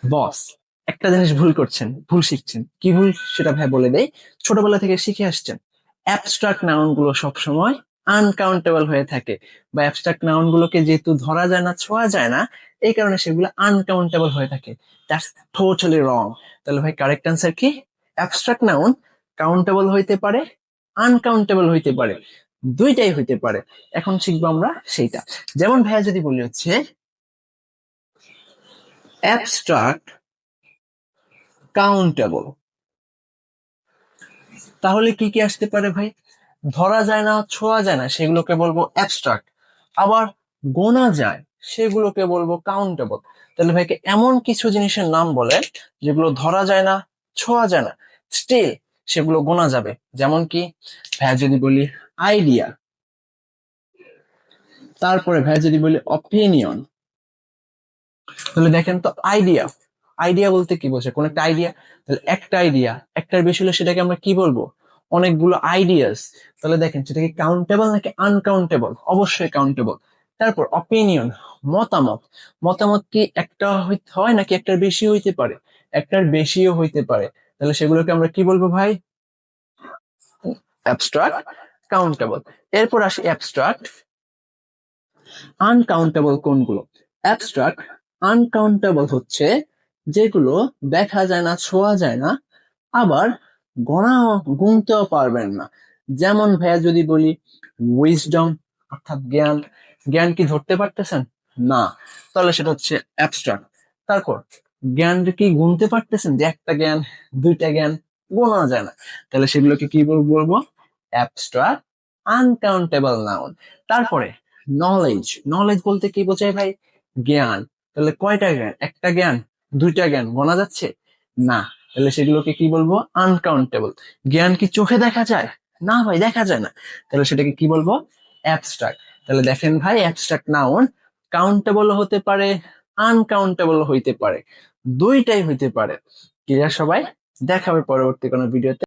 বস, একটা জিনিস ভুল করছেন, ভুল শিখছেন। কি ভুল সেটা ভাই বলে দেই। ছোটবেলা থেকে শিখে আসছেন অ্যাবস্ট্রাক্ট নাউন গুলো সবসময় আনকাউন্টেবল হয়ে থাকে, বা অ্যাবস্ট্রাক্ট নাউন গুলোকে যেহেতু ধরা যায় না, ছোঁয়া যায় না, এই কারণে সেগুলো আনকাউন্টেবল হয়ে থাকে। দ্যাটস টোটালি রং। তাহলে ভাই কারেক্ট অ্যান্সার কি? অ্যাবস্ট্রাক্ট নাউন কাউন্টেবল হইতে পারে, আনকাউন্টেবল হইতে পারে, দুইটাই হইতে পারে। এখন শিখবো আমরা সেইটা। যেমন ভাইয়া যদি বলি হচ্ছে অ্যাবস্ট্রাক্ট কাউন্টেবল, তাহলে কি কি আসতে পারে ভাই? ধরা যায় না, ছোঁয়া যায় না, সেগুলোকে বলবো অ্যাবস্ট্রাক্ট। আবার গোনা যায়, সেগুলোকে বলবো কাউন্টেবল। তাহলে ভাইকে এমন কিছু জিনিসের নাম বলে যেগুলো ধরা যায় না, ছোঁয়া যায় না, স্টিল সেগুলো গোনা যাবে। যেমন কি ভাইয়া যদি বলি আইডিয়া, তারপরে ভাইয়া যদি বলি অপিনিয়ন, তাহলে দেখেন তো আইডিয়া, আইডিয়া বলতে কি বোঝে? কোন একটা আইডিয়া, তাহলে একটা আইডিয়া, একটার বেশি হলে সেটাকে আমরা কি বলবো? অনেকগুলো আইডিয়াস। তাহলে দেখেন সেটা কি কাউন্টেবল নাকি আনকাউন্টেবল? অবশ্যই কাউন্টেবল। তারপর অপিনিয়ন, মতামত। মতামত কি একটা হয় নাকি একটার বেশি হইতে পারে? একটার বেশিও হইতে পারে। তাহলে সেগুলোকে আমরা কি বলবো ভাই? Abstract countable. এরপর আসি অ্যাবস্ট্রাক্ট আনকাউন্টেবল কোনগুলো? অ্যাবস্ট্রাক্ট আনকাউন্টেবল হচ্ছে যেগুলো দেখা যায় না, ছোঁয়া যায় না, আবার গণা গুনতেও পারবেন না। যেমন ভাইয়া যদি বলি উইজডম, অর্থাৎ জ্ঞান। জ্ঞান কি ধরতে পারতেছেন? না, তাহলে সেটা হচ্ছে অ্যাবস্ট্রাক্ট। তারপর জ্ঞান কি গুনতে পারতেছেন? যে একটা জ্ঞান, দুইটা জ্ঞান, গোনা যায় না, তাহলে সেগুলোকে কি বলবো? Abstract uncountable noun. তারপরে নলেজ, নলেজ বলতে কি বোঝায় ভাই? জ্ঞান। তাহলে কয়টা জ্ঞান? একটা জ্ঞান, দুইটা জ্ঞান, গোনা যাচ্ছে না, তাহলে সেগুলোকে কি বলবো? আনকাউন্টেবল। জ্ঞান কি চোখে দেখা যায়? না ভাই, দেখা যায় না, তাহলে সেটাকে কি বলবো? অ্যাবস্ট্রাক্ট। তাহলে দেখেন ভাই, অ্যাবস্ট্রাক্ট নাউন কাউন্টেবল হতে পারে, আনকাউন্টেবল হইতে পারে, দুইটাই হইতে পারে। ক্লিয়ার সবাই? দেখাবে পরবর্তী কোনো ভিডিওতে।